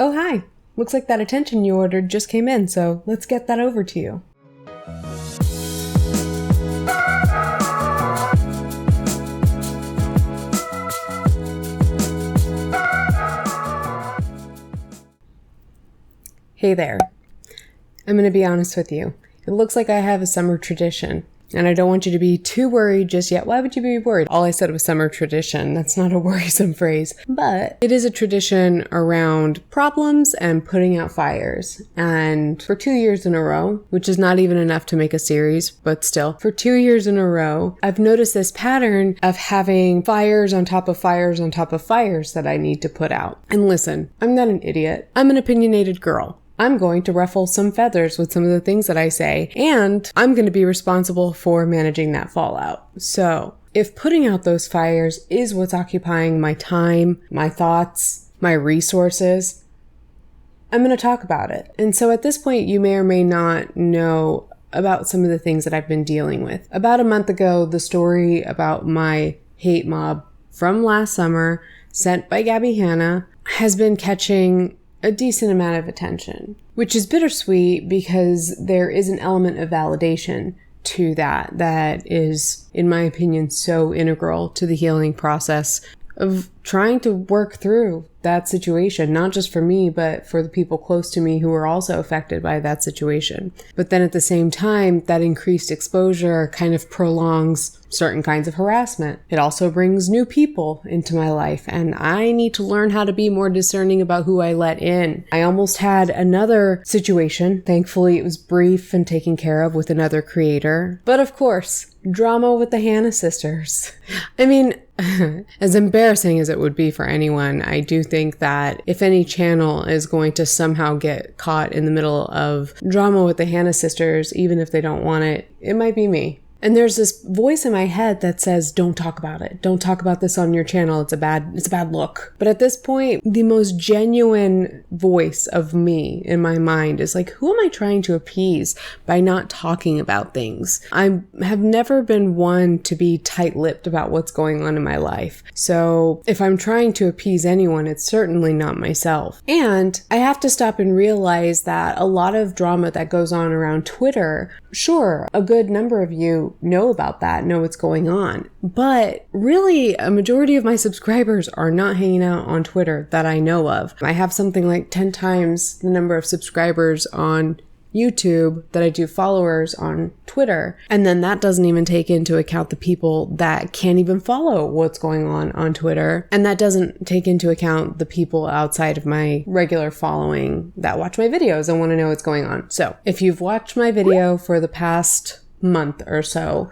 Oh, hi. Looks like that attention you ordered just came in, so let's get that over to you. Hey there. I'm going to be honest with you. It looks like I have a summer tradition, and I don't want you to be too worried just yet. Why would you be worried? All I said was summer tradition. That's not a worrisome phrase, but it is a tradition around problems and putting out fires. And for 2 years in a row, which is not even enough to make a series, but still, for 2 years in a row, I've noticed this pattern of having fires on top of fires on top of fires that I need to put out. And listen, I'm not an idiot. I'm an opinionated girl. I'm going to ruffle some feathers with some of the things that I say, and I'm going to be responsible for managing that fallout. So, if putting out those fires is what's occupying my time, my thoughts, my resources, I'm going to talk about it. And so at this point, you may or may not know about some of the things that I've been dealing with. About a month ago, the story about my hate mob from last summer, sent by Gabbie Hanna, has been catching a decent amount of attention, which is bittersweet because there is an element of validation to that is, in my opinion, so integral to the healing process of trying to work through that situation, not just for me, but for the people close to me who are also affected by that situation. But then at the same time, that increased exposure kind of prolongs certain kinds of harassment. It also brings new people into my life, and I need to learn how to be more discerning about who I let in. I almost had another situation. Thankfully, it was brief and taken care of with another creator. But of course, drama with the Hanna sisters. I mean, as embarrassing as it would be for anyone, I do think that if any channel is going to somehow get caught in the middle of drama with the Hanna sisters, even if they don't want it, it might be me. And there's this voice in my head that says, don't talk about it. Don't talk about this on your channel. It's a bad look. But at this point, the most genuine voice of me in my mind is like, who am I trying to appease by not talking about things? I have never been one to be tight-lipped about what's going on in my life. So if I'm trying to appease anyone, it's certainly not myself. And I have to stop and realize that a lot of drama that goes on around Twitter, sure, a good number of you know about that, know what's going on. But really, a majority of my subscribers are not hanging out on Twitter that I know of. I have something like 10 times the number of subscribers on YouTube that I do followers on Twitter. And then that doesn't even take into account the people that can't even follow what's going on Twitter. And that doesn't take into account the people outside of my regular following that watch my videos and want to know what's going on. So if you've watched my video for the past month or so,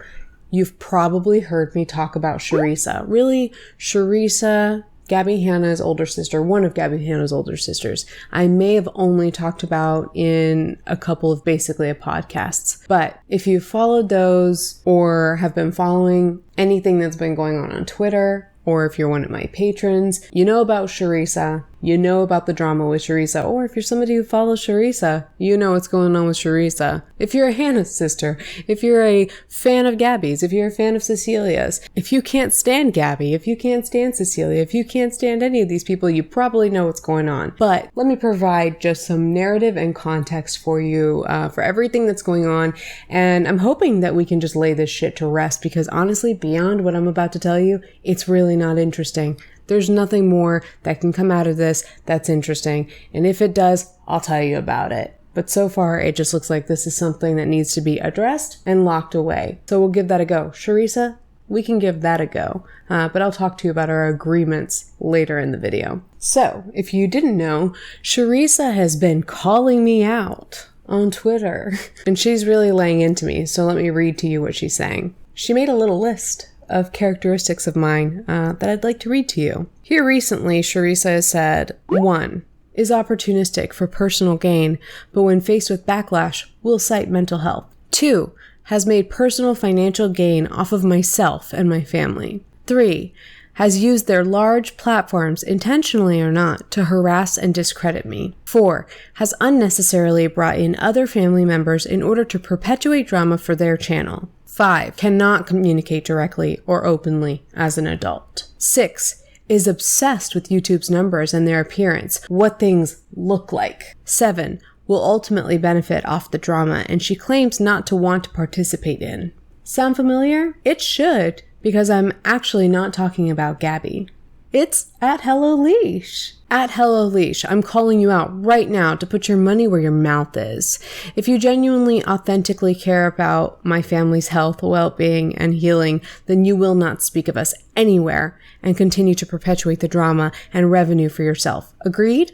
you've probably heard me talk about Cherisa. Really, Cherisa, Gabbie Hanna's older sister, one of Gabbie Hanna's older sisters. I may have only talked about in a couple of basically podcasts, but if you've followed those or have been following anything that's been going on Twitter, or if you're one of my patrons, you know about Cherisa, you know about the drama with Cherisa, or if you're somebody who follows Cherisa, you know what's going on with Cherisa. If you're a Hanna sister, if you're a fan of Gabbie's, if you're a fan of Cecilia's, if you can't stand Gabbie, if you can't stand Cecilia, if you can't stand any of these people, you probably know what's going on. But let me provide just some narrative and context for you for everything that's going on, and I'm hoping that we can just lay this shit to rest, because honestly, beyond what I'm about to tell you, it's really not interesting. There's nothing more that can come out of this that's interesting. And if it does, I'll tell you about it. But so far, it just looks like this is something that needs to be addressed and locked away. So we'll give that a go. Cherisa, we can give that a go. But I'll talk to you about our agreements later in the video. So, if you didn't know, Cherisa has been calling me out on Twitter. And she's really laying into me. So let me read to you what she's saying. She made a little list of characteristics of mine that I'd like to read to you. Here recently, Cherisa has said, 1. Is opportunistic for personal gain, but when faced with backlash, will cite mental health. 2. Has made personal financial gain off of myself and my family. 3. Has used their large platforms, intentionally or not, to harass and discredit me. 4. Has unnecessarily brought in other family members in order to perpetuate drama for their channel. 5. Cannot communicate directly or openly as an adult. 6. is obsessed with YouTube's numbers and their appearance, what things look like. 7 will ultimately benefit off the drama, and she claims not to want to participate in. Sound familiar? It should, because I'm actually not talking about Gabbie. It's at helloleesh. At helloleesh, I'm calling you out right now to put your money where your mouth is. If you genuinely, authentically care about my family's health, well-being, and healing, then you will not speak of us anywhere and continue to perpetuate the drama and revenue for yourself. Agreed?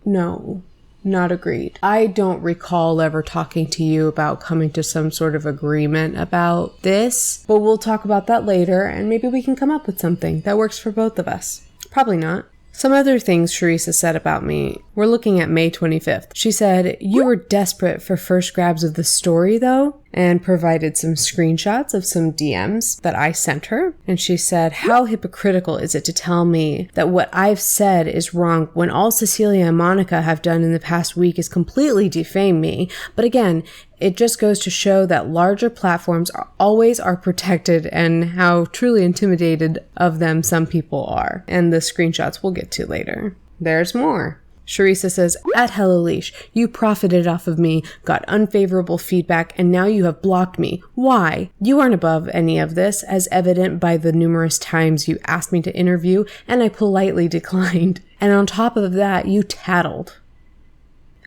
No, not agreed. I don't recall ever talking to you about coming to some sort of agreement about this, but we'll talk about that later, and maybe we can come up with something that works for both of us. Probably not. Some other things Cherisa said about me. We're looking at May 25th. She said, "You were desperate for first grabs of the story, though," and provided some screenshots of some DMs that I sent her. And she said, "How hypocritical is it to tell me that what I've said is wrong when all Cecilia and Monica have done in the past week is completely defame me? But again, it just goes to show that larger platforms always are protected and how truly intimidated of them some people are." And the screenshots we'll get to later. There's more. Cherisa says, "At helloleesh, you profited off of me, got unfavorable feedback, and now you have blocked me. Why? You aren't above any of this, as evident by the numerous times you asked me to interview, and I politely declined. And on top of that, you tattled."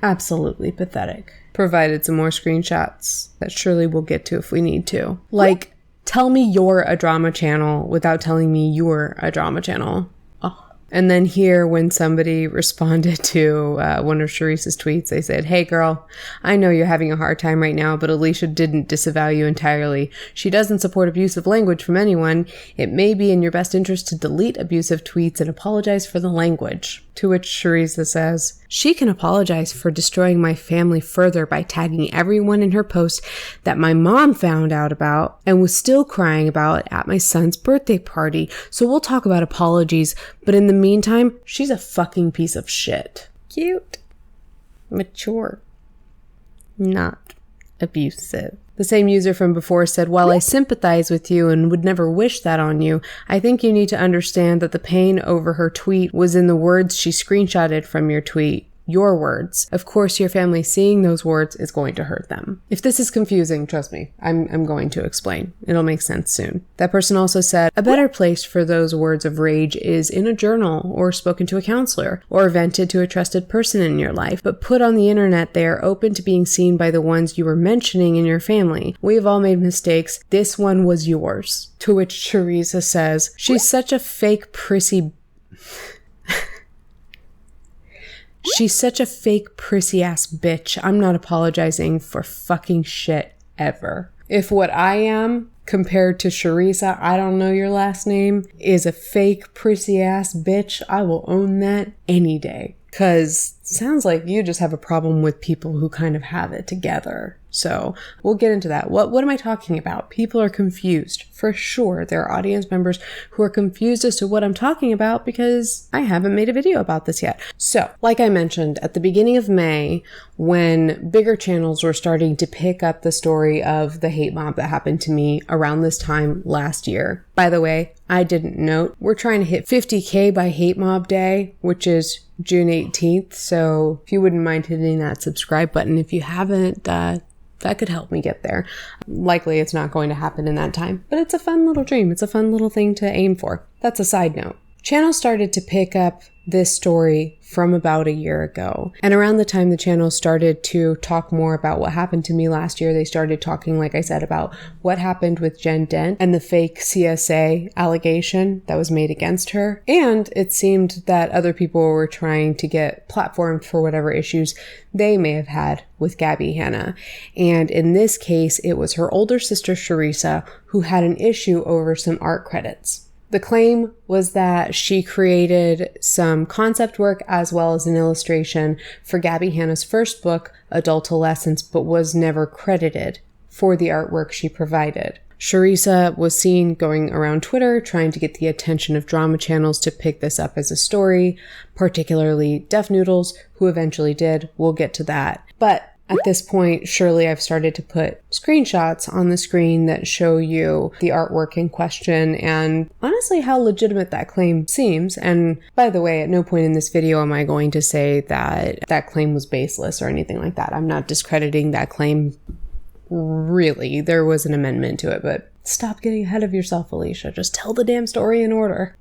Absolutely pathetic. Provided some more screenshots that surely we'll get to if we need to. Like, tell me you're a drama channel without telling me you're a drama channel. And then here, when somebody responded to one of Cherisa's tweets, they said, "Hey girl, I know you're having a hard time right now, but Alicia didn't disavow you entirely. She doesn't support abusive language from anyone. It may be in your best interest to delete abusive tweets and apologize for the language." To which Cherisa says, "She can apologize for destroying my family further by tagging everyone in her post that my mom found out about and was still crying about at my son's birthday party. So we'll talk about apologies, but in the meantime, she's a fucking piece of shit." Cute. Mature. Not abusive. The same user from before said, "While I sympathize with you and would never wish that on you, I think you need to understand that the pain over her tweet was in the words she screenshotted from your tweet. Your words. Of course, your family seeing those words is going to hurt them." If this is confusing, trust me, I'm going to explain. It'll make sense soon. That person also said, "A better place for those words of rage is in a journal or spoken to a counselor or vented to a trusted person in your life. But put on the internet, they are open to being seen by the ones you were mentioning in your family. We have all made mistakes. This one was yours." To which Cherisa says, "She's such a fake prissy..." "She's such a fake prissy ass bitch. I'm not apologizing for fucking shit ever." If what I am, compared to Cherisa, I don't know your last name, is a fake prissy ass bitch, I will own that any day. 'Cause sounds like you just have a problem with people who kind of have it together. So we'll get into that. What am I talking about? People are confused. For sure, there are audience members who are confused as to what I'm talking about because I haven't made a video about this yet. So, like I mentioned, at the beginning of May, when bigger channels were starting to pick up the story of the hate mob that happened to me around this time last year. By the way, I didn't note, we're trying to hit 50K by Hate Mob Day, which is June 18th. So if you wouldn't mind hitting that subscribe button if you haven't, that could help me get there. Likely it's not going to happen in that time, but it's a fun little dream. It's a fun little thing to aim for. That's a side note. Channel started to pick up this story from about a year ago. And around the time the channel started to talk more about what happened to me last year, they started talking, like I said, about what happened with Jen Dent and the fake CSA allegation that was made against her. And it seemed that other people were trying to get platformed for whatever issues they may have had with Gabbie Hanna. And in this case, it was her older sister, Cherisa, who had an issue over some art credits. The claim was that she created some concept work as well as an illustration for Gabbie Hanna's first book, Adultolescence, but was never credited for the artwork she provided. Cherisa was seen going around Twitter trying to get the attention of drama channels to pick this up as a story, particularly Deaf Noodles, who eventually did. We'll get to that. But At this point, surely I've started to put screenshots on the screen that show you the artwork in question and honestly how legitimate that claim seems. And by the way, at no point in this video am I going to say that that claim was baseless or anything like that. I'm not discrediting that claim. Really, there was an amendment to it, but stop getting ahead of yourself, Alicia. Just tell the damn story in order.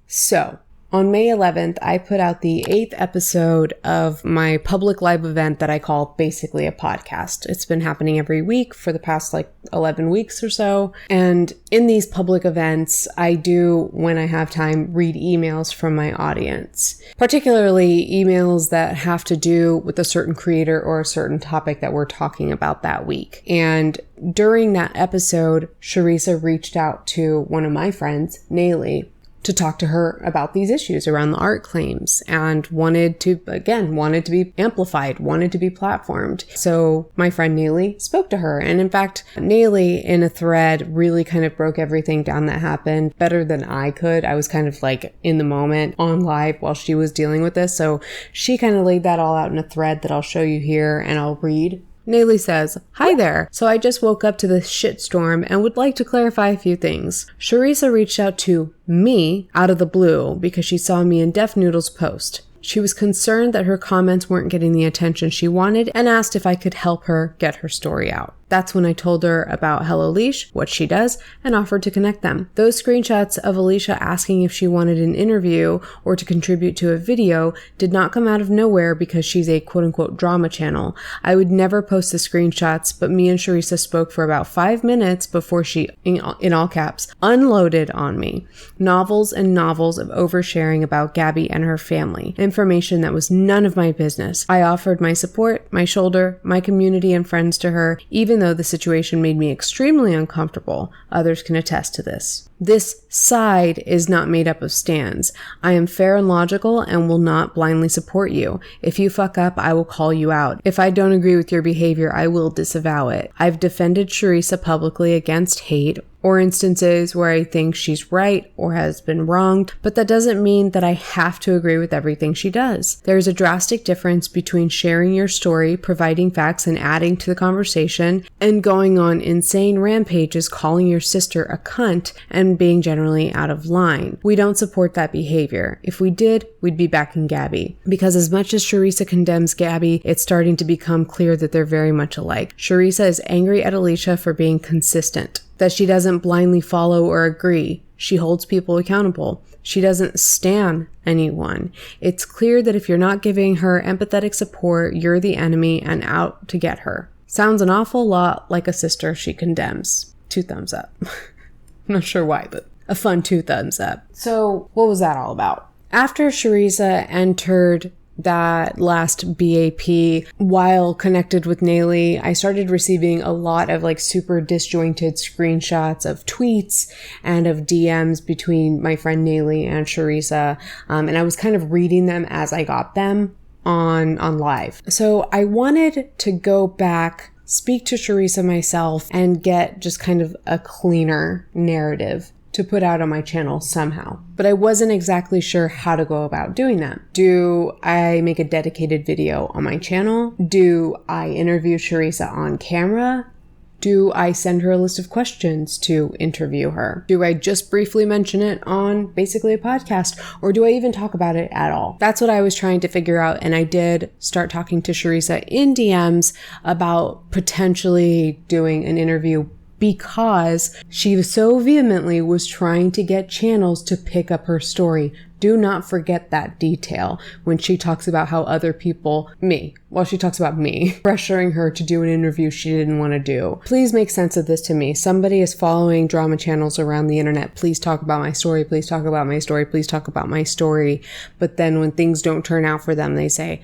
So, on May 11th, I put out the 8th episode of my public live event that I call basically a podcast. It's been happening every week for the past 11 weeks or so. And in these public events, I do, when I have time, read emails from my audience, particularly emails that have to do with a certain creator or a certain topic that we're talking about that week. And during that episode, Cherisa reached out to one of my friends, Nayli, to talk to her about these issues around the art claims and wanted to be amplified, wanted to be platformed. So my friend Nayli spoke to her. And in fact, Nayli in a thread really kind of broke everything down that happened better than I could. I was kind of in the moment on live while she was dealing with this. So she kind of laid that all out in a thread that I'll show you here and I'll read. Nayli says, "Hi there. So I just woke up to this shitstorm and would like to clarify a few things. Cherisa reached out to me out of the blue because she saw me in Def Noodle's post. She was concerned that her comments weren't getting the attention she wanted and asked if I could help her get her story out. That's when I told her about helloleesh, what she does, and offered to connect them. Those screenshots of Alicia asking if she wanted an interview or to contribute to a video did not come out of nowhere because she's a quote-unquote drama channel. I would never post the screenshots, but me and Cherisa spoke for about 5 minutes before she, in all caps, unloaded on me. Novels and novels of oversharing about Gabbie and her family. Information that was none of my business. I offered my support, my shoulder, my community and friends to her, even though the situation made me extremely uncomfortable. Others can attest to this. This side is not made up of stands. I am fair and logical and will not blindly support you. If you fuck up, I will call you out. If I don't agree with your behavior, I will disavow it. I've defended Cherisa publicly against hate or instances where I think she's right or has been wronged, but that doesn't mean that I have to agree with everything she does. There's a drastic difference between sharing your story, providing facts and adding to the conversation, and going on insane rampages calling your sister a cunt and being generally out of line. We don't support that behavior. If we did, we'd be backing Gabbie. Because as much as Cherisa condemns Gabbie, it's starting to become clear that they're very much alike. Cherisa is angry at Alicia for being consistent, that she doesn't blindly follow or agree. She holds people accountable. She doesn't stan anyone. It's clear that if you're not giving her empathetic support, you're the enemy and out to get her. Sounds an awful lot like a sister she condemns. 2 thumbs up. I'm not sure why, but a fun 2 thumbs up. So what was that all about? After Cherisa entered that last BAP while connected with Nayli, I started receiving a lot of super disjointed screenshots of tweets and of DMs between my friend Nayli and Cherisa. And I was kind of reading them as I got them on live. So I wanted to go back, speak to Cherisa myself, and get just kind of a cleaner narrative to put out on my channel somehow. But I wasn't exactly sure how to go about doing that. Do I make a dedicated video on my channel? Do I interview Cherisa on camera? Do I send her a list of questions to interview her? Do I just briefly mention it on basically a podcast? Or do I even talk about it at all? That's what I was trying to figure out. And I did start talking to Cherisa in DMs about potentially doing an interview because she so vehemently was trying to get channels to pick up her story. Do not forget that detail when she talks about how other people, she talks about me, pressuring her to do an interview she didn't want to do. Please make sense of this to me. Somebody is following drama channels around the internet. Please talk about my story. Please talk about my story. Please talk about my story. But then when things don't turn out for them, they say,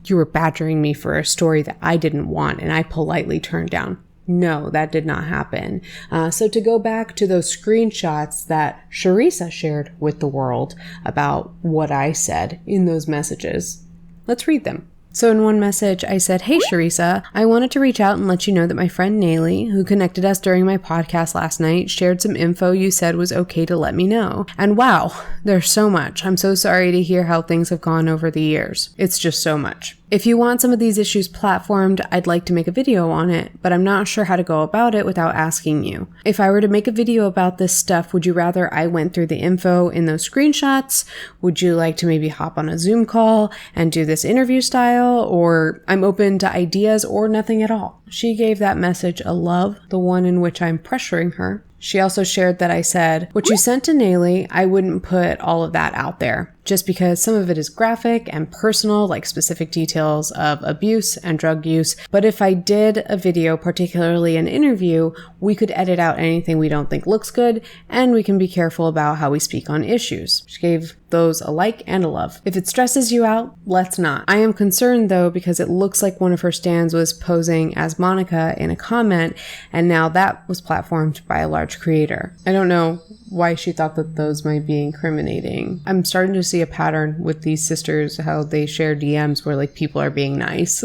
you were badgering me for a story that I didn't want and I politely turned down. No, that did not happen. So to go back to those screenshots that Cherisa shared with the world about what I said in those messages, let's read them. So in one message, I said, "Hey, Cherisa, I wanted to reach out and let you know that my friend Nayli, who connected us during my podcast last night, shared some info you said was okay to let me know. And wow, there's so much. I'm so sorry to hear how things have gone over the years. It's just so much. If you want some of these issues platformed, I'd like to make a video on it, but I'm not sure how to go about it without asking you. If I were to make a video about this stuff, would you rather I went through the info in those screenshots? Would you like to maybe hop on a Zoom call and do this interview style? Or I'm open to ideas or nothing at all. She gave that message a love, the one in which I'm pressuring her. She also shared that I said, what you sent to Nayli, I wouldn't put all of that out there, just because some of it is graphic and personal, like specific details of abuse and drug use. But if I did a video, particularly an interview, we could edit out anything we don't think looks good, and we can be careful about how we speak on issues. She gave those a like and a love. If it stresses you out, let's not. I am concerned though, because it looks like one of her stans was posing as Monica in a comment, and now that was platformed by a large creator. I don't know why she thought that those might be incriminating. I'm starting to see a pattern with these sisters, how they share DMs where like people are being nice.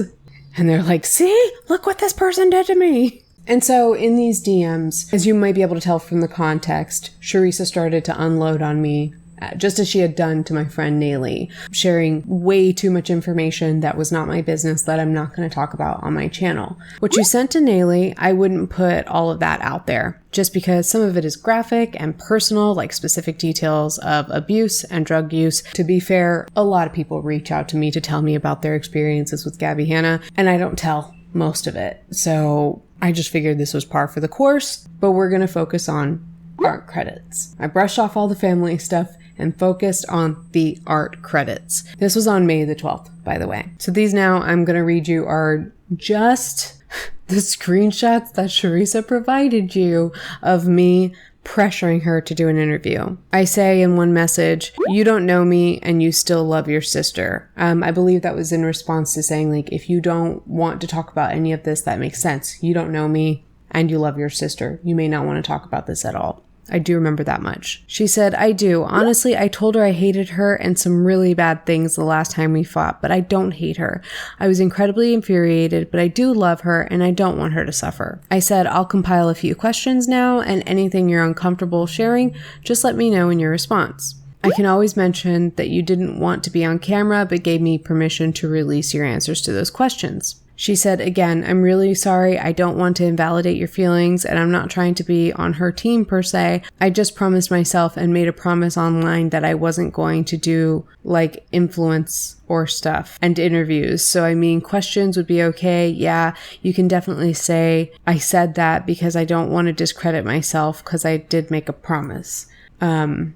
And they're like, see, look what this person did to me. And so in these DMs, as you might be able to tell from the context, Cherisa started to unload on me, just as she had done to my friend Nayli, sharing way too much information that was not my business that I'm not going to talk about on my channel. What you sent to Nayli, I wouldn't put all of that out there, just because some of it is graphic and personal, like specific details of abuse and drug use. To be fair, a lot of people reach out to me to tell me about their experiences with Gabbie Hanna, and I don't tell most of it. So I just figured this was par for the course, but we're going to focus on art credits. I brushed off all the family stuff and focused on the art credits. This was on May the 12th, by the way. So these now I'm going to read you are just the screenshots that Cherisa provided you of me pressuring her to do an interview. I say in one message, you don't know me and you still love your sister. I believe that was in response to saying, like, if you don't want to talk about any of this, that makes sense. You don't know me and you love your sister. You may not want to talk about this at all. I do remember that much. She said, I do. Honestly, I told her I hated her and some really bad things the last time we fought, but I don't hate her. I was incredibly infuriated, but I do love her and I don't want her to suffer. I said, I'll compile a few questions now, and anything you're uncomfortable sharing, just let me know in your response. I can always mention that you didn't want to be on camera, but gave me permission to release your answers to those questions. She said, again, I'm really sorry. I don't want to invalidate your feelings, and I'm not trying to be on her team per se. I just promised myself and made a promise online that I wasn't going to do like influence or stuff and interviews. So, I mean, questions would be okay. Yeah, you can definitely say I said that because I don't want to discredit myself because I did make a promise. I'm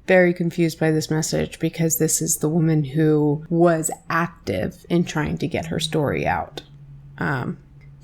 very confused by this message because this is the woman who was active in trying to get her story out. And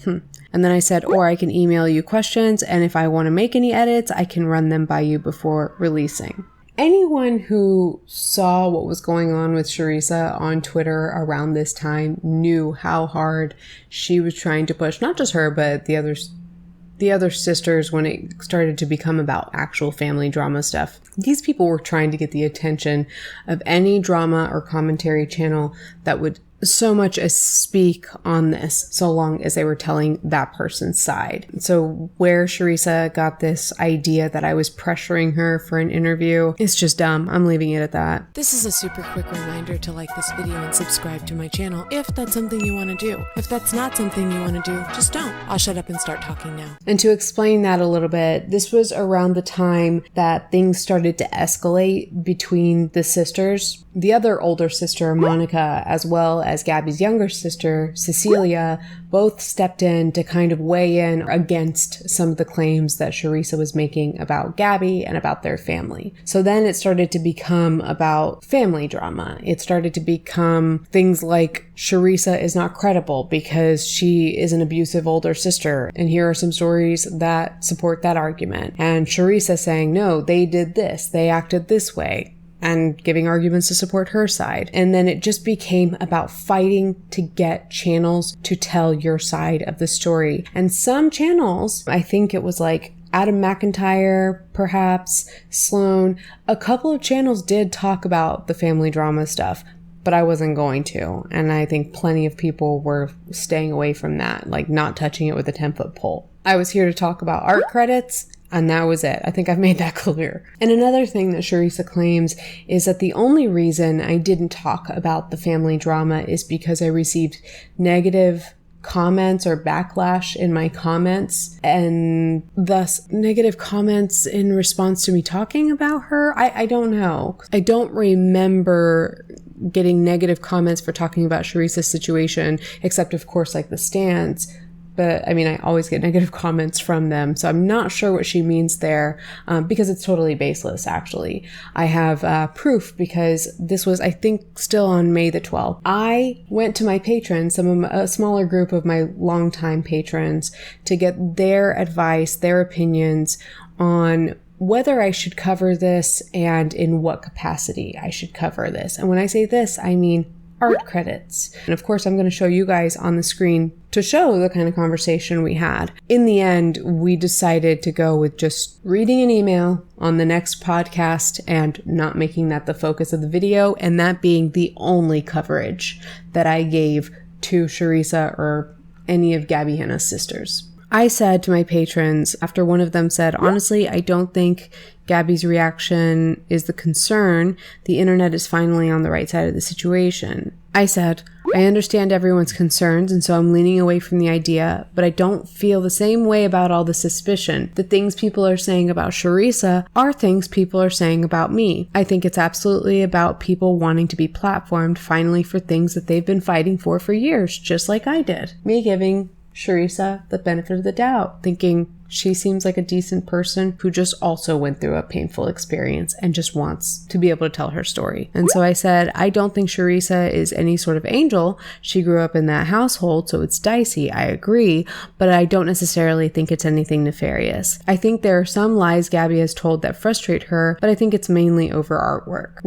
then I said, or I can email you questions, and if I want to make any edits, I can run them by you before releasing. Anyone who saw what was going on with Cherisa on Twitter around this time knew how hard she was trying to push, not just her, but the other sisters when it started to become about actual family drama stuff. These people were trying to get the attention of any drama or commentary channel that would so much as speak on this, so long as they were telling that person's side. So where Cherisa got this idea that I was pressuring her for an interview, it's just dumb. I'm leaving it at that. This is a super quick reminder to like this video and subscribe to my channel if that's something you want to do. If that's not something you want to do, just don't. I'll shut up and start talking now. And to explain that a little bit, this was around the time that things started to escalate between the sisters. The other older sister, Monica, as well as Gabbie's younger sister, Cecilia, both stepped in to kind of weigh in against some of the claims that Cherisa was making about Gabbie and about their family. So then it started to become about family drama. It started to become things like Cherisa is not credible because she is an abusive older sister. And here are some stories that support that argument. And Cherisa saying, no, they did this. They acted this way. And giving arguments to support her side. And then it just became about fighting to get channels to tell your side of the story. And some channels, I think it was like Adam McIntyre, perhaps, Sloan, a couple of channels did talk about the family drama stuff, but I wasn't going to. And I think plenty of people were staying away from that, like not touching it with a 10-foot pole. I was here to talk about art credits And that was it. I think I've made that clear. And another thing that Cherisa claims is that the only reason I didn't talk about the family drama is because I received negative comments or backlash in my comments, and thus negative comments in response to me talking about her. I don't know. I don't remember getting negative comments for talking about Cherisa's situation, except of course like the stance. But I mean, I always get negative comments from them. So I'm not sure what she means there, because it's totally baseless, actually. I have proof because this was, I think, still on May the 12th. I went to my patrons, a smaller group of my longtime patrons, to get their advice, their opinions on whether I should cover this and in what capacity I should cover this. And when I say this, I mean art credits. And of course, I'm going to show you guys on the screen to show the kind of conversation we had. In the end, we decided to go with just reading an email on the next podcast and not making that the focus of the video, and that being the only coverage that I gave to Cherisa or any of Gabbie Hanna's sisters. I said to my patrons, after one of them said, honestly, I don't think Gabbie's reaction is the concern. The internet is finally on the right side of the situation. I said, I understand everyone's concerns, and so I'm leaning away from the idea, but I don't feel the same way about all the suspicion. The things people are saying about Cherisa are things people are saying about me. I think it's absolutely about people wanting to be platformed finally for things that they've been fighting for years, just like I did. Me giving Cherisa the benefit of the doubt, thinking she seems like a decent person who just also went through a painful experience and just wants to be able to tell her story. And so I said, I don't think Cherisa is any sort of angel. She grew up in that household, so it's dicey. I agree, but I don't necessarily think it's anything nefarious. I think there are some lies Gabbie has told that frustrate her, but I think it's mainly over artwork.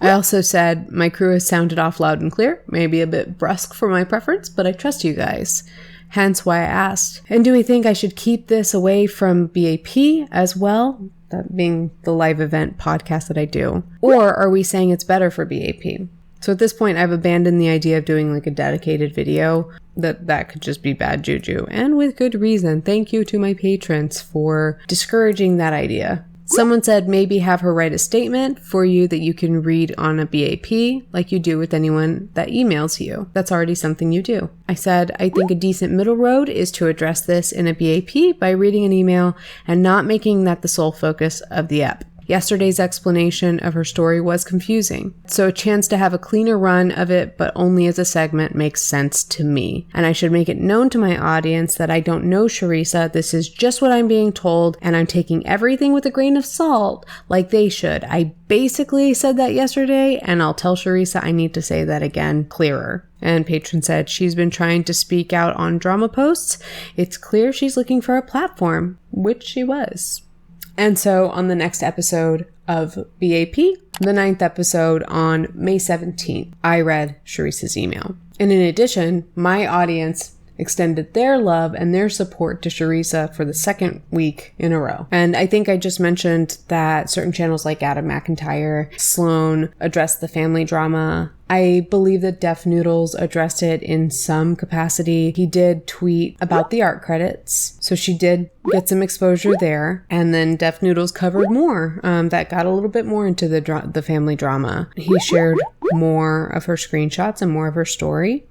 I also said, my crew has sounded off loud and clear, maybe a bit brusque for my preference, but I trust you guys. Hence why I asked, and do we think I should keep this away from BAP as well? That being the live event podcast that I do. Or are we saying it's better for BAP? So at this point, I've abandoned the idea of doing like a dedicated video. That could just be bad juju. And with good reason. Thank you to my patrons for discouraging that idea. Someone said maybe have her write a statement for you that you can read on a BAP like you do with anyone that emails you. That's already something you do. I said, I think a decent middle road is to address this in a BAP by reading an email and not making that the sole focus of the ep. Yesterday's explanation of her story was confusing, so a chance to have a cleaner run of it, but only as a segment, makes sense to me. And I should make it known to my audience that I don't know Cherisa, this is just what I'm being told, and I'm taking everything with a grain of salt, like they should. I basically said that yesterday, and I'll tell Cherisa I need to say that again, clearer. And patron said she's been trying to speak out on drama posts. It's clear she's looking for a platform, which she was. And so on the next episode of BAP, the 9th episode on May 17th, I read Cherisa's email. And in addition, my audience extended their love and their support to Cherisa for the second week in a row. And I think I just mentioned that certain channels like Adam McIntyre, Sloan addressed the family drama. I believe that Def Noodles addressed it in some capacity. He did tweet about the art credits, so she did get some exposure there. And then Def Noodles covered more. That got a little bit more into the family drama. He shared more of her screenshots and more of her story.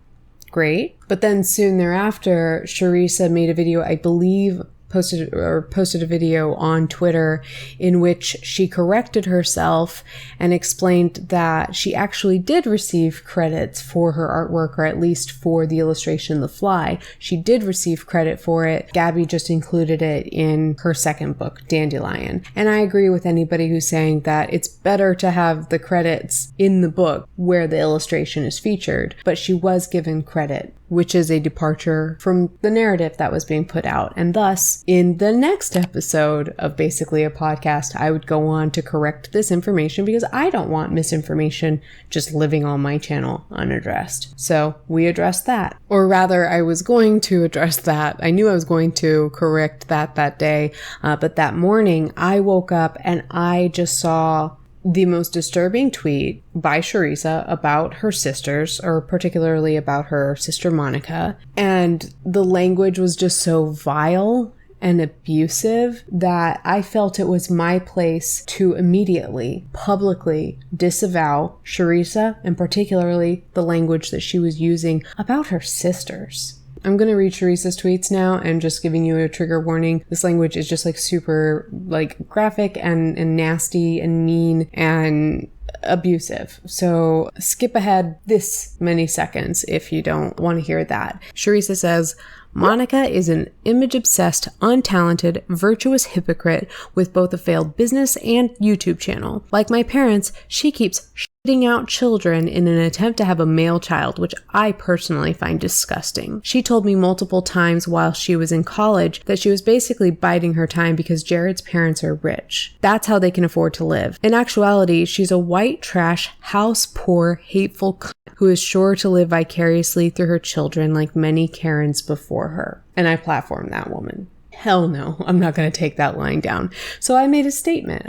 Great. But then soon thereafter, Cherisa made a video, I believe, posted a video on Twitter in which she corrected herself and explained that she actually did receive credits for her artwork, or at least for the illustration The Fly. She did receive credit for it. Gabbie just included it in her second book, Dandelion. And I agree with anybody who's saying that it's better to have the credits in the book where the illustration is featured, but she was given credit, which is a departure from the narrative that was being put out. And thus, in the next episode of basically a podcast, I would go on to correct this information because I don't want misinformation just living on my channel unaddressed. So we addressed that. Or rather, I was going to address that. I knew I was going to correct that day. But that morning, I woke up and I just saw the most disturbing tweet by Cherisa about her sisters, or particularly about her sister Monica. And the language was just so vile and abusive that I felt it was my place to immediately, publicly disavow Cherisa, and particularly the language that she was using about her sisters. I'm going to read Cherisa's tweets now and just giving you a trigger warning. This language is just like super like graphic and nasty and mean and abusive. So skip ahead this many seconds if you don't want to hear that. Cherisa says, Monica is an image-obsessed, untalented, virtuous hypocrite with both a failed business and YouTube channel. Like my parents, she keeps shitting out children in an attempt to have a male child, which I personally find disgusting. She told me multiple times while she was in college that she was basically biding her time because Jared's parents are rich. That's how they can afford to live. In actuality, she's a white trash, house-poor, hateful cunt who is sure to live vicariously through her children like many Karens before her. And I platformed that woman. Hell no, I'm not going to take that line down. So I made a statement.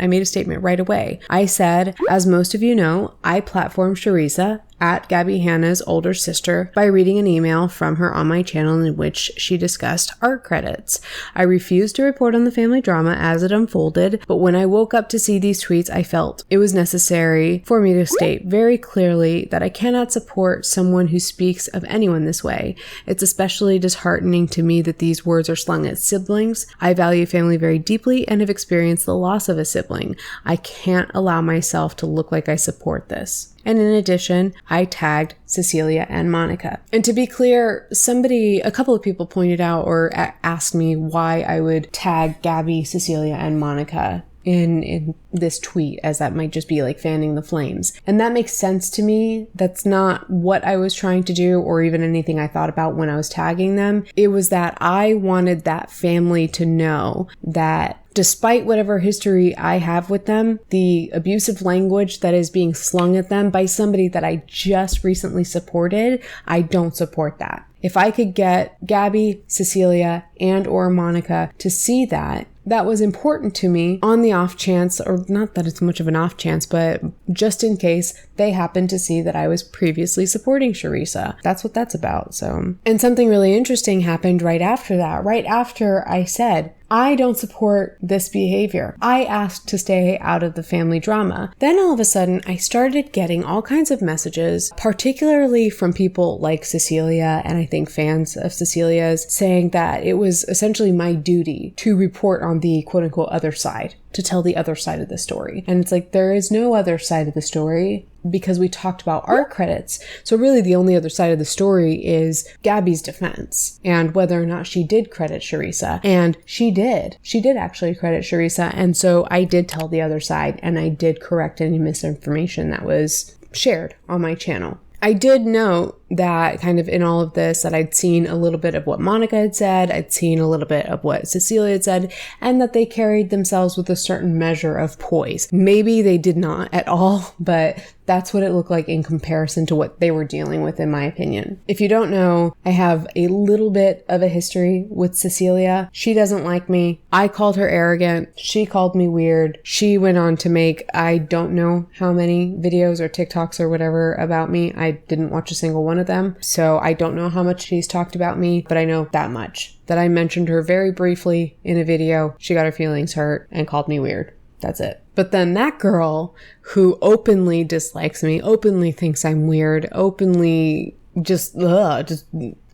Right away. I said, as most of you know, I platformed Cherisa at Gabbie Hanna's older sister by reading an email from her on my channel in which she discussed art credits. I refused to report on the family drama as it unfolded, but when I woke up to see these tweets, I felt it was necessary for me to state very clearly that I cannot support someone who speaks of anyone this way. It's especially disheartening to me that these words are slung at siblings. I value family very deeply and have experienced the loss of a sibling. I can't allow myself to look like I support this. And in addition, I tagged Cecilia and Monica. And to be clear, a couple of people pointed out or asked me why I would tag Gabbie, Cecilia, and Monica in this tweet, as that might just be like fanning the flames. And that makes sense to me. That's not what I was trying to do or even anything I thought about when I was tagging them. It was that I wanted that family to know that despite whatever history I have with them, the abusive language that is being slung at them by somebody that I just recently supported, I don't support that. If I could get Gabbie, Cecilia, and or Monica to see that was important to me on the off chance, or not that it's much of an off chance, but just in case they happened to see that I was previously supporting Cherisa. That's what that's about. So, and something really interesting happened right after that. Right after I said, I don't support this behavior. I asked to stay out of the family drama. Then all of a sudden, I started getting all kinds of messages, particularly from people like Cecilia, and I think fans of Cecilia's, saying that it was essentially my duty to report on the quote-unquote other side, to tell the other side of the story. And it's like, there is no other side of the story because we talked about art credits. So really the only other side of the story is Gabbie's defense and whether or not she did credit Cherisa. And she did. She did actually credit Cherisa. And so I did tell the other side and I did correct any misinformation that was shared on my channel. I did note that kind of in all of this that I'd seen a little bit of what Monica had said, I'd seen a little bit of what Cecilia had said, and that they carried themselves with a certain measure of poise. Maybe they did not at all, but that's what it looked like in comparison to what they were dealing with, in my opinion. If you don't know, I have a little bit of a history with Cecilia. She doesn't like me. I called her arrogant. She called me weird. She went on to make, I don't know how many videos or TikToks or whatever about me. I didn't watch a single one of them. So I don't know how much she's talked about me, but I know that much, that I mentioned her very briefly in a video. She got her feelings hurt and called me weird. That's it. But then that girl who openly dislikes me, openly thinks I'm weird, openly just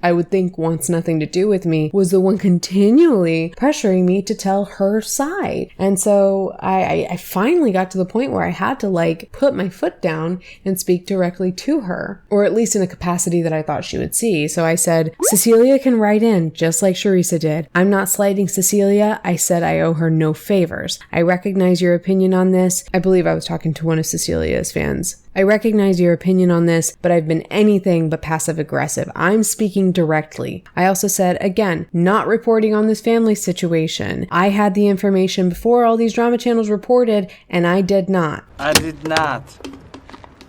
I would think wants nothing to do with me, was the one continually pressuring me to tell her side. And so I finally got to the point where I had to like put my foot down and speak directly to her, or at least in a capacity that I thought she would see. So I said, Cecilia can write in just like Cherisa did. I'm not slighting Cecilia. I said I owe her no favors. I recognize your opinion on this. I believe I was talking to one of Cecilia's fans. I recognize your opinion on this, but I've been anything but passive aggressive. I'm speaking directly. I also said, again, not reporting on this family situation. I had the information before all these drama channels reported, and I did not. I did not.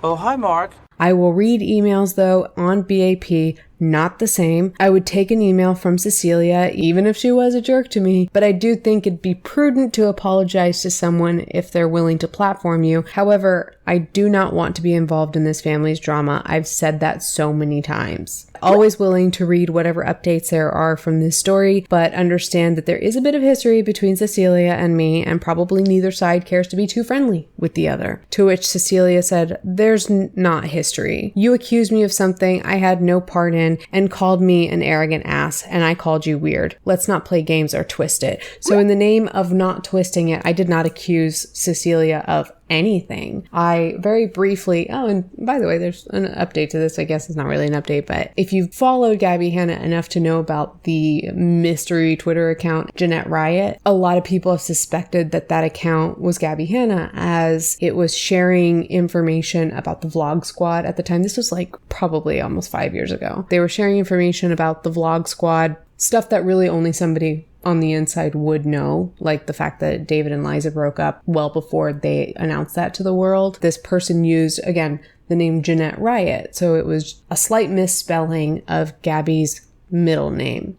Oh, hi, Mark. I will read emails, though, on BAP, not the same. I would take an email from Cecilia, even if she was a jerk to me, but I do think it'd be prudent to apologize to someone if they're willing to platform you. However, I do not want to be involved in this family's drama. I've said that so many times. Always willing to read whatever updates there are from this story, but understand that there is a bit of history between Cecilia and me, and probably neither side cares to be too friendly with the other. To which Cecilia said, "There's not history. You accused me of something I had no part in and called me an arrogant ass, and I called you weird. Let's not play games or twist it." So in the name of not twisting it, I did not accuse Cecilia of anything. I very briefly, and by the way, there's an update to this. I guess it's not really an update, but if you've followed Gabbie Hanna enough to know about the mystery Twitter account, Jeanette Riot, a lot of people have suspected that that account was Gabbie Hanna, as it was sharing information about the Vlog Squad at the time. This was like probably almost 5 years ago. They were sharing information about the Vlog Squad, stuff that really only somebody on the inside would know, like the fact that David and Liza broke up well before they announced that to the world. This person used, again, the name Jeanette Riot, so it was a slight misspelling of Gabbie's middle name.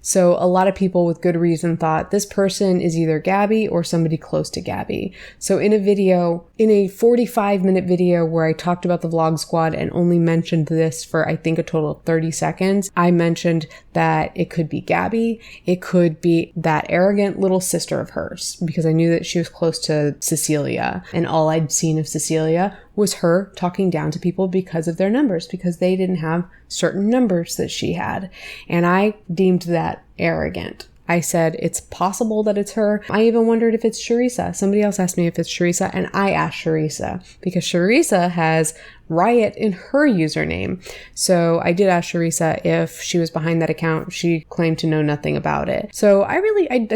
So a lot of people with good reason thought this person is either Gabbie or somebody close to Gabbie. So in a 45-minute video where I talked about the Vlog Squad and only mentioned this for I think a total of 30 seconds, I mentioned that it could be Gabbie, it could be that arrogant little sister of hers, because I knew that she was close to Cecilia, and all I'd seen of Cecilia was her talking down to people because of their numbers, because they didn't have certain numbers that she had. And I deemed that arrogant. I said, it's possible that it's her. I even wondered if it's Cherisa. Somebody else asked me if it's Cherisa, and I asked Cherisa because Cherisa has Riot in her username. So I did ask Cherisa if she was behind that account. She claimed to know nothing about it. So I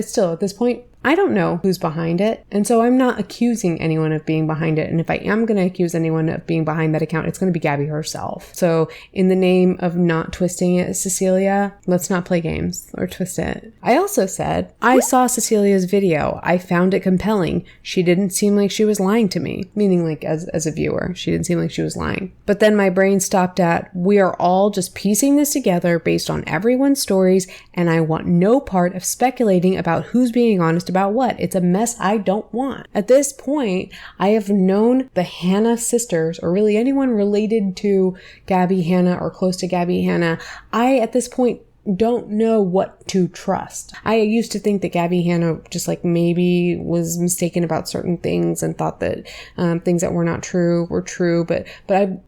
still, at this point, I don't know who's behind it, and so I'm not accusing anyone of being behind it. And if I am going to accuse anyone of being behind that account, it's going to be Gabbie herself. So in the name of not twisting it, Cecilia, let's not play games or twist it. I also said, I saw Cecilia's video. I found it compelling. She didn't seem like she was lying to me, meaning like as a viewer, she didn't seem like she was lying. But then my brain stopped at, we are all just piecing this together based on everyone's stories, and I want no part of speculating about who's being honest about what. It's a mess I don't want. At this point, I have known the Hanna sisters, or really anyone related to Gabbie Hanna or close to Gabbie Hanna. I, at this point, don't know what to trust. I used to think that Gabbie Hanna just like maybe was mistaken about certain things and thought that things that were not true were true. But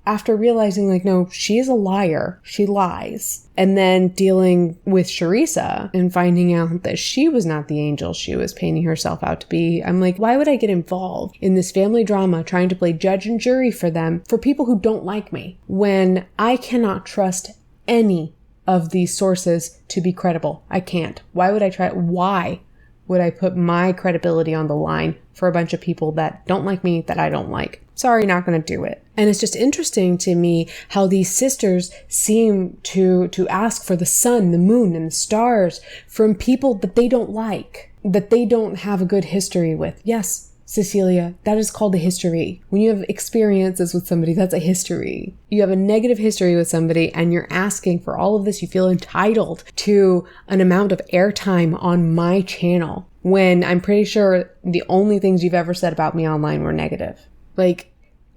after realizing like, no, she is a liar. She lies. And then dealing with Cherisa and finding out that she was not the angel she was painting herself out to be, I'm like, why would I get involved in this family drama trying to play judge and jury for them, for people who don't like me, when I cannot trust any of these sources to be credible? I can't. Why would I try? Why would I put my credibility on the line for a bunch of people that don't like me, that I don't like? Sorry, not going to do it. And it's just interesting to me how these sisters seem to ask for the sun, the moon, and the stars from people that they don't like, that they don't have a good history with. Yes, Cecilia, that is called a history. When you have experiences with somebody, that's a history. You have a negative history with somebody and you're asking for all of this. You feel entitled to an amount of airtime on my channel when I'm pretty sure the only things you've ever said about me online were negative.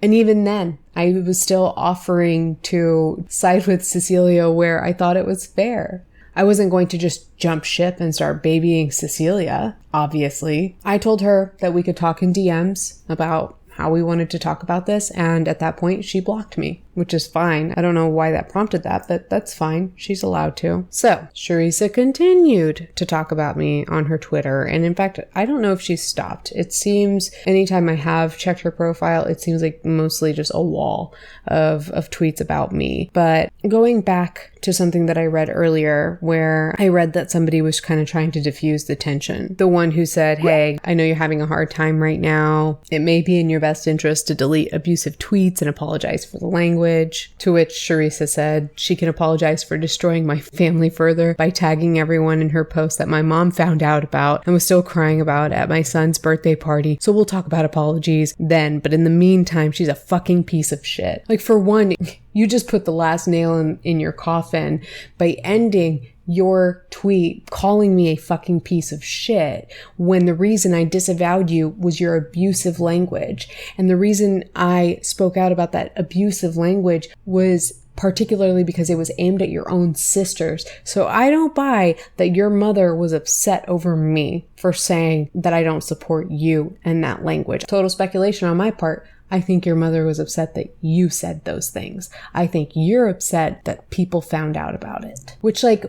And even then, I was still offering to side with Cecilia where I thought it was fair. I wasn't going to just jump ship and start babying Cecilia, obviously. I told her that we could talk in DMs about how we wanted to talk about this, and at that point, she blocked me, which is fine. I don't know why that prompted that, but that's fine. She's allowed to. So, Cherisa continued to talk about me on her Twitter, and in fact, I don't know if she's stopped. It seems anytime I have checked her profile, it seems like mostly just a wall of tweets about me. But going back to something that I read earlier, where I read that somebody was kind of trying to diffuse the tension. The one who said, hey, I know you're having a hard time right now. It may be in your best interest to delete abusive tweets and apologize for the language. To which Cherisa said she can apologize for destroying my family further by tagging everyone in her post that my mom found out about and was still crying about at my son's birthday party. So we'll talk about apologies then, but in the meantime, she's a fucking piece of shit. Like, for one, you just put the last nail in your coffin by ending your tweet calling me a fucking piece of shit when the reason I disavowed you was your abusive language. And the reason I spoke out about that abusive language was particularly because it was aimed at your own sisters. So I don't buy that your mother was upset over me for saying that I don't support you and that language. Total speculation on my part. I think your mother was upset that you said those things. I think you're upset that people found out about it. Which, like,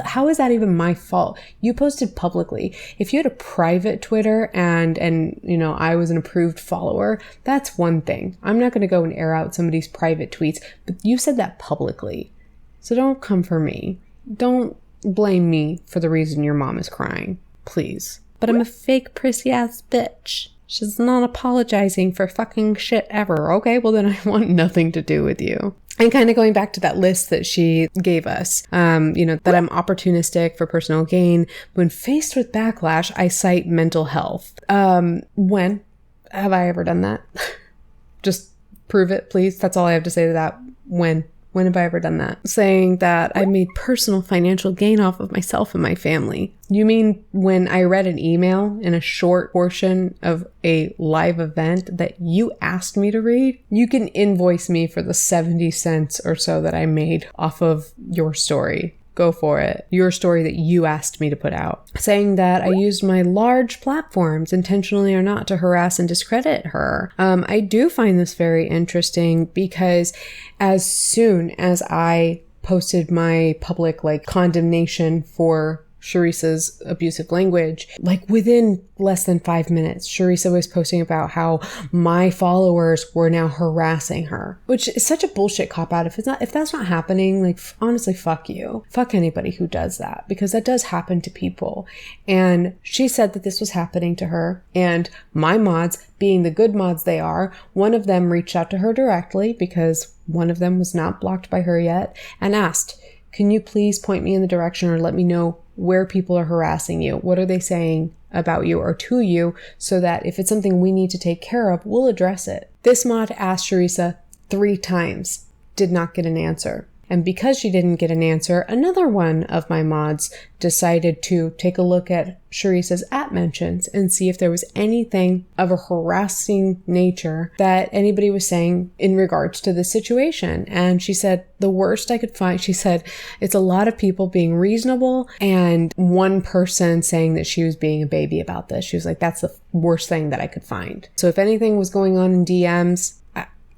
how is that even my fault? You posted publicly. If you had a private Twitter and you know, I was an approved follower, that's one thing. I'm not going to go and air out somebody's private tweets, but you said that publicly. So don't come for me. Don't blame me for the reason your mom is crying. Please. But I'm a fake prissy ass bitch. She's not apologizing for fucking shit ever. Okay, well then I want nothing to do with you. And kind of going back to that list that she gave us, you know, that I'm opportunistic for personal gain. When faced with backlash, I cite mental health. When have I ever done that? Just prove it, please. That's all I have to say to that. When have I ever done that? Saying that I made personal financial gain off of myself and my family. You mean when I read an email in a short portion of a live event that you asked me to read? You can invoice me for the 70 cents or so that I made off of your story. Go for it. Your story that you asked me to put out. Saying that I used my large platforms, intentionally or not, to harass and discredit her. I do find this very interesting because as soon as I posted my public condemnation for Cherisa's abusive language, within less than 5 minutes, Cherisa was posting about how my followers were now harassing her, which is such a bullshit cop out. If that's not happening, honestly, fuck you. Fuck anybody who does that, because that does happen to people. And she said that this was happening to her, and my mods, being the good mods they are, one of them reached out to her directly because one of them was not blocked by her yet and asked, "Can you please point me in the direction or let me know where people are harassing you? What are they saying about you or to you, so that if it's something we need to take care of, we'll address it." This mod asked Cherisa 3 times, did not get an answer. And because she didn't get an answer, another one of my mods decided to take a look at Cherisa's @mentions and see if there was anything of a harassing nature that anybody was saying in regards to the situation. And she said, the worst I could find, she said, it's a lot of people being reasonable and one person saying that she was being a baby about this. She was like, that's the worst thing that I could find. So if anything was going on in DMs,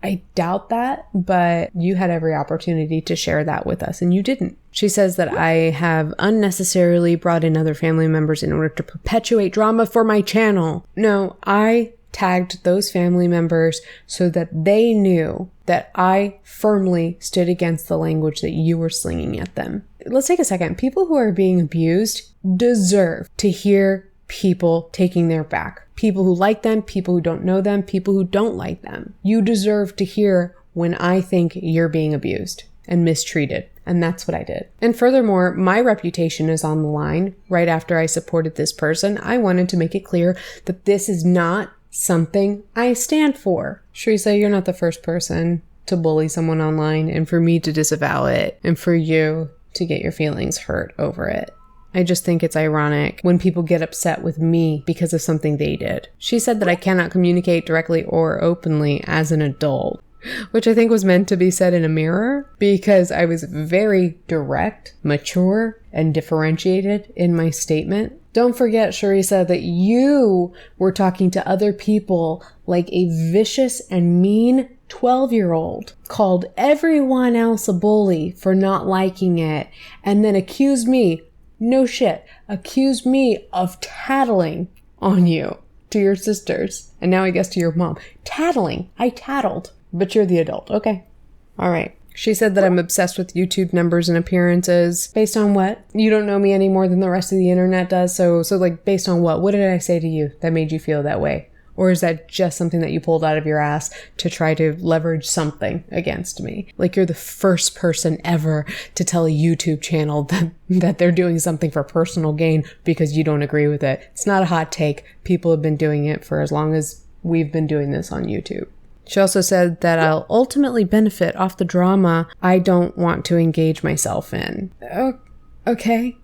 I doubt that, but you had every opportunity to share that with us and you didn't. She says that I have unnecessarily brought in other family members in order to perpetuate drama for my channel. No, I tagged those family members so that they knew that I firmly stood against the language that you were slinging at them. Let's take a second. People who are being abused deserve to hear people taking their back. People who like them, people who don't know them, people who don't like them. You deserve to hear when I think you're being abused and mistreated. And that's what I did. And furthermore, my reputation is on the line. Right after I supported this person, I wanted to make it clear that this is not something I stand for. Cherisa, you're not the first person to bully someone online and for me to disavow it and for you to get your feelings hurt over it. I just think it's ironic when people get upset with me because of something they did. She said that I cannot communicate directly or openly as an adult, which I think was meant to be said in a mirror because I was very direct, mature, and differentiated in my statement. Don't forget, Cherisa, that you were talking to other people like a vicious and mean 12-year-old, called everyone else a bully for not liking it, and then accused me, no shit, accused me of tattling on you to your sisters. And now I guess to your mom. Tattling. I tattled. But you're the adult. Okay. All right. She said that I'm obsessed with YouTube numbers and appearances. Based on what? You don't know me any more than the rest of the internet does. So based on what? What did I say to you that made you feel that way? Or is that just something that you pulled out of your ass to try to leverage something against me? Like, you're the first person ever to tell a YouTube channel that they're doing something for personal gain because you don't agree with it. It's not a hot take. People have been doing it for as long as we've been doing this on YouTube. She also said that I'll ultimately benefit off the drama I don't want to engage myself in. Okay.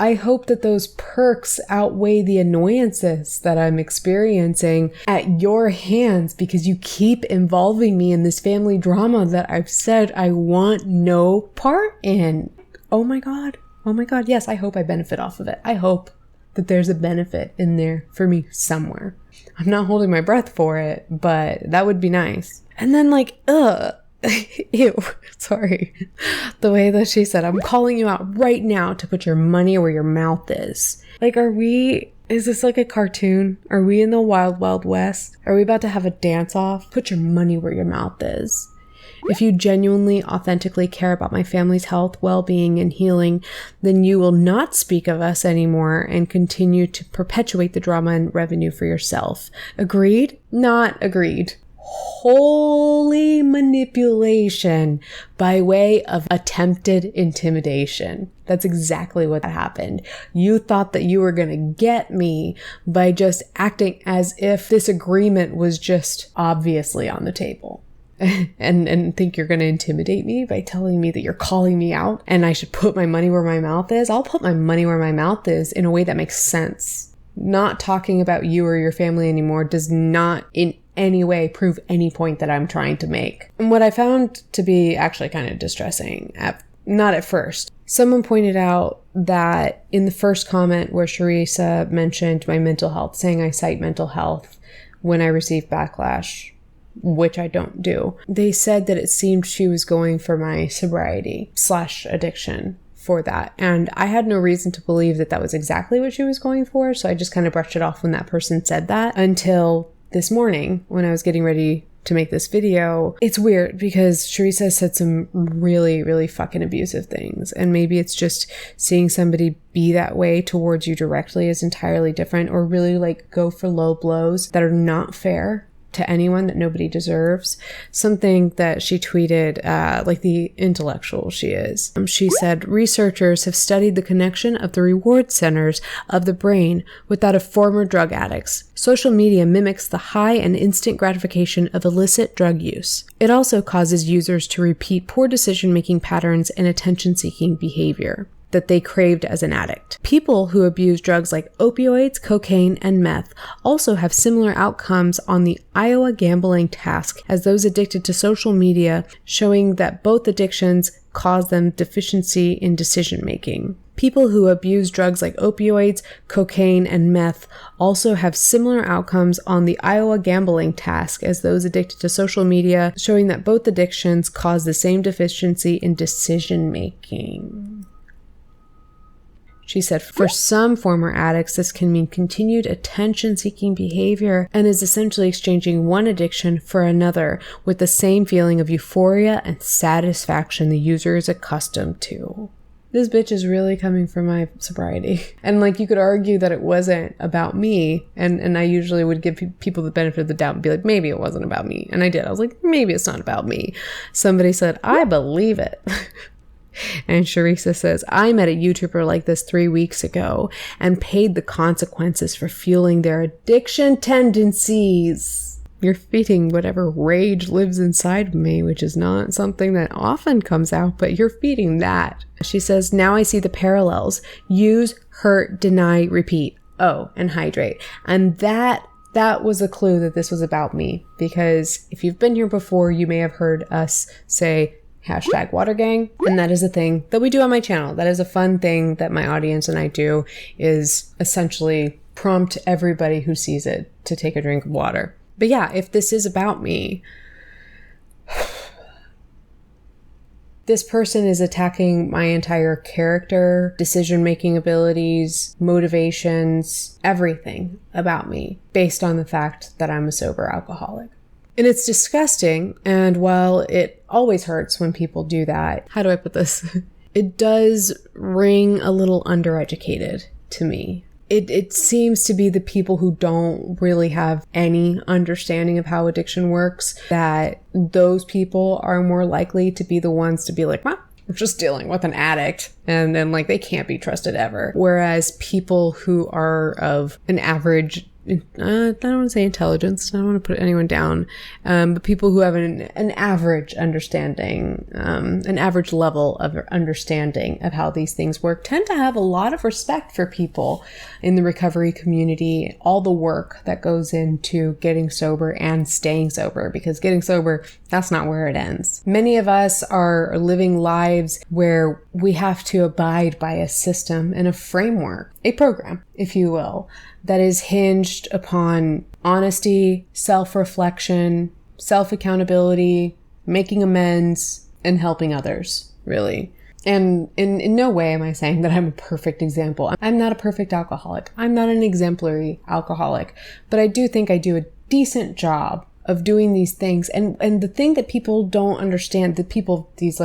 I hope that those perks outweigh the annoyances that I'm experiencing at your hands because you keep involving me in this family drama that I've said I want no part in. Oh my God. Yes, I hope I benefit off of it. I hope that there's a benefit in there for me somewhere. I'm not holding my breath for it, but that would be nice. And then ew, sorry. The way that she said, I'm calling you out right now to put your money where your mouth is. Like, is this like a cartoon? Are we in the Wild Wild West? Are we about to have a dance off? Put your money where your mouth is. If you genuinely, authentically care about my family's health, well-being, and healing, then you will not speak of us anymore and continue to perpetuate the drama and revenue for yourself. Agreed? Not agreed. Holy manipulation by way of attempted intimidation. That's exactly what happened. You thought that you were going to get me by just acting as if this agreement was just obviously on the table. And think you're going to intimidate me by telling me that you're calling me out and I should put my money where my mouth is. I'll put my money where my mouth is in a way that makes sense. Not talking about you or your family anymore does not in any way prove any point that I'm trying to make. And what I found to be actually kind of distressing, not at first, someone pointed out that in the first comment where Cherisa mentioned my mental health, saying I cite mental health when I receive backlash, which I don't do, they said that it seemed she was going for my sobriety/addiction for that. And I had no reason to believe that that was exactly what she was going for. So I just kind of brushed it off when that person said that until this morning when I was getting ready to make this video. It's weird because Cherisa said some really, really fucking abusive things. And maybe it's just seeing somebody be that way towards you directly is entirely different, or really like go for low blows that are not fair to anyone, that nobody deserves. Something that she tweeted, like the intellectual she is. She said, researchers have studied the connection of the reward centers of the brain with that of former drug addicts. Social media mimics the high and instant gratification of illicit drug use. It also causes users to repeat poor decision-making patterns and attention-seeking behavior that they craved as an addict. People who abuse drugs like opioids, cocaine, and meth also have similar outcomes on the Iowa gambling task as those addicted to social media, showing that both addictions cause them deficiency in decision-making. People who abuse drugs like opioids, cocaine, and meth also have similar outcomes on the Iowa gambling task as those addicted to social media, showing that both addictions cause the same deficiency in decision-making. She said, for some former addicts, this can mean continued attention-seeking behavior and is essentially exchanging one addiction for another with the same feeling of euphoria and satisfaction the user is accustomed to. This bitch is really coming for my sobriety. And like, you could argue that it wasn't about me. And I usually would give people the benefit of the doubt and be like, maybe it wasn't about me. And I did. I was like, maybe it's not about me. Somebody said, I believe it. And Cherisa says, I met a YouTuber like this 3 weeks ago and paid the consequences for fueling their addiction tendencies. You're feeding whatever rage lives inside of me, which is not something that often comes out, but you're feeding that. She says, now I see the parallels. Use, hurt, deny, repeat. Oh, and hydrate. And that was a clue that this was about me, because if you've been here before, you may have heard us say #watergang, and that is a thing that we do on my channel. That is a fun thing that my audience and I do, is essentially prompt everybody who sees it to take a drink of water. But yeah, if this is about me, this person is attacking my entire character, decision-making abilities, motivations, everything about me based on the fact that I'm a sober alcoholic. And it's disgusting, and while it always hurts when people do that, how do I put this? It does ring a little undereducated to me. it seems to be the people who don't really have any understanding of how addiction works, that those people are more likely to be the ones to be like, well, we're just dealing with an addict, and then like they can't be trusted ever. Whereas people who are of an average, I don't want to say intelligence, I don't want to put anyone down, but people who have an average understanding, an average level of understanding of how these things work, tend to have a lot of respect for people in the recovery community, all the work that goes into getting sober and staying sober, because getting sober, that's not where it ends. Many of us are living lives where we have to abide by a system and a framework, a program, if you will, that is hinged upon honesty, self-reflection, self-accountability, making amends, and helping others, really. And in no way am I saying that I'm a perfect example. I'm not a perfect alcoholic. I'm not an exemplary alcoholic. But I do think I do a decent job of doing these things. And the thing that people don't understand, these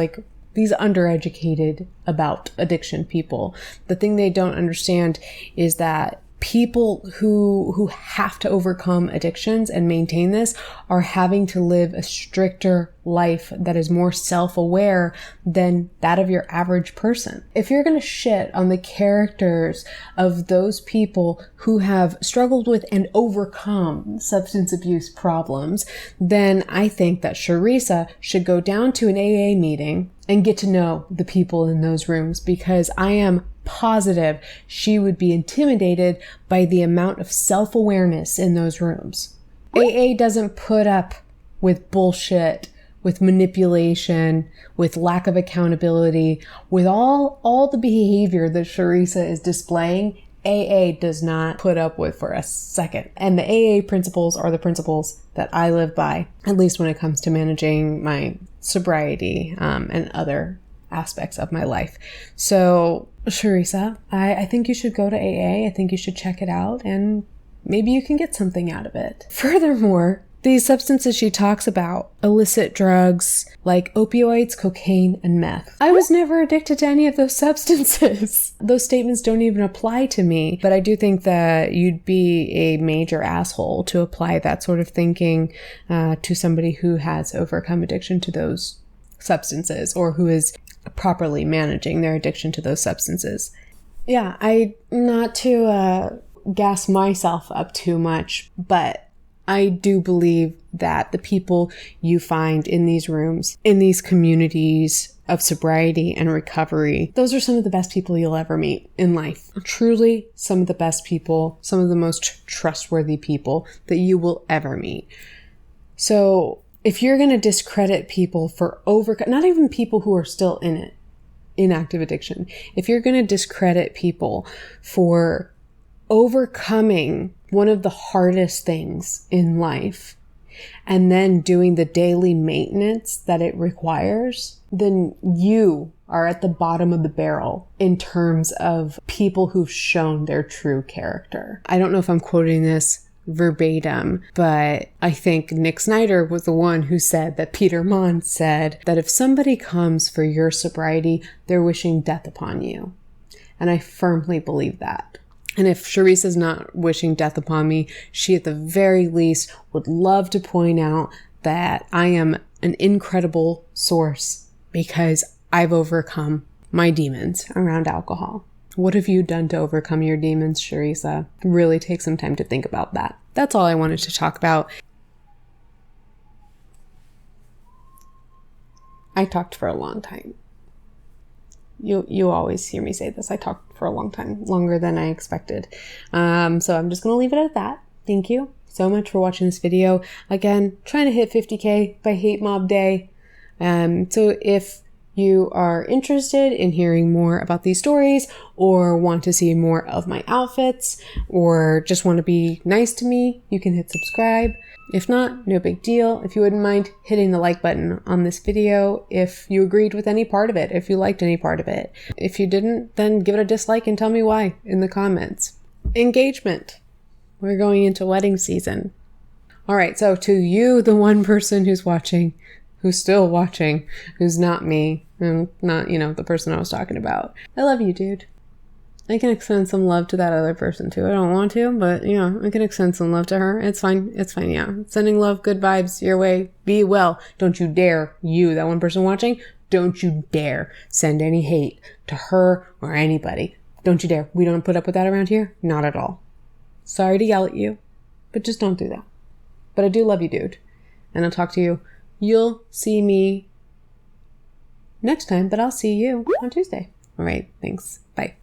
undereducated about addiction people, the thing they don't understand is that people who have to overcome addictions and maintain this are having to live a stricter life that is more self-aware than that of your average person. If you're going to shit on the characters of those people who have struggled with and overcome substance abuse problems, then I think that Cherisa should go down to an AA meeting and get to know the people in those rooms, because I am positive she would be intimidated by the amount of self-awareness in those rooms. AA doesn't put up with bullshit, with manipulation, with lack of accountability, with all the behavior that Cherisa is displaying. AA does not put up with for a second. And the AA principles are the principles that I live by, at least when it comes to managing my sobriety and other aspects of my life. So, Cherisa, I think you should go to AA. I think you should check it out, and maybe you can get something out of it. Furthermore, these substances she talks about, illicit drugs like opioids, cocaine, and meth. I was never addicted to any of those substances. Those statements don't even apply to me, but I do think that you'd be a major asshole to apply that sort of thinking to somebody who has overcome addiction to those substances, or who is properly managing their addiction to those substances. Yeah, not to gas myself up too much, but I do believe that the people you find in these rooms, in these communities of sobriety and recovery, those are some of the best people you'll ever meet in life. Truly, some of the best people, some of the most trustworthy people that you will ever meet. So if you're going to discredit people for not even people who are still in active addiction, if you're going to discredit people for overcoming one of the hardest things in life and then doing the daily maintenance that it requires, then you are at the bottom of the barrel in terms of people who've shown their true character. I don't know if I'm quoting this verbatim, but I think Nick Snyder was the one who said that Peter Mon said that if somebody comes for your sobriety, they're wishing death upon you. And I firmly believe that. And if Cherisa's not wishing death upon me, she at the very least would love to point out that I am an incredible source because I've overcome my demons around alcohol. What have you done to overcome your demons, Cherisa? Really take some time to think about that. That's all I wanted to talk about. I talked for a long time. You always hear me say this. I talked for a long time, longer than I expected. So I'm just going to leave it at that. Thank you so much for watching this video. Again, trying to hit 50K by Hate Mob Day. So if you are interested in hearing more about these stories, or want to see more of my outfits, or just want to be nice to me, you can hit subscribe. If not, no big deal. If you wouldn't mind hitting the like button on this video if you agreed with any part of it, if you liked any part of it. If you didn't, then give it a dislike and tell me why in the comments. Engagement. We're going into wedding season. All right, so to you, the one person who's watching, who's still watching, who's not me, and not, the person I was talking about. I love you, dude. I can extend some love to that other person too. I don't want to, but yeah, I can extend some love to her. It's fine. It's fine. Yeah. Sending love, good vibes your way. Be well. Don't you dare, you, that one person watching, don't you dare send any hate to her or anybody. Don't you dare. We don't put up with that around here. Not at all. Sorry to yell at you, but just don't do that. But I do love you, dude. And I'll talk to you. You'll see me next time, but I'll see you on Tuesday. All right. Thanks. Bye.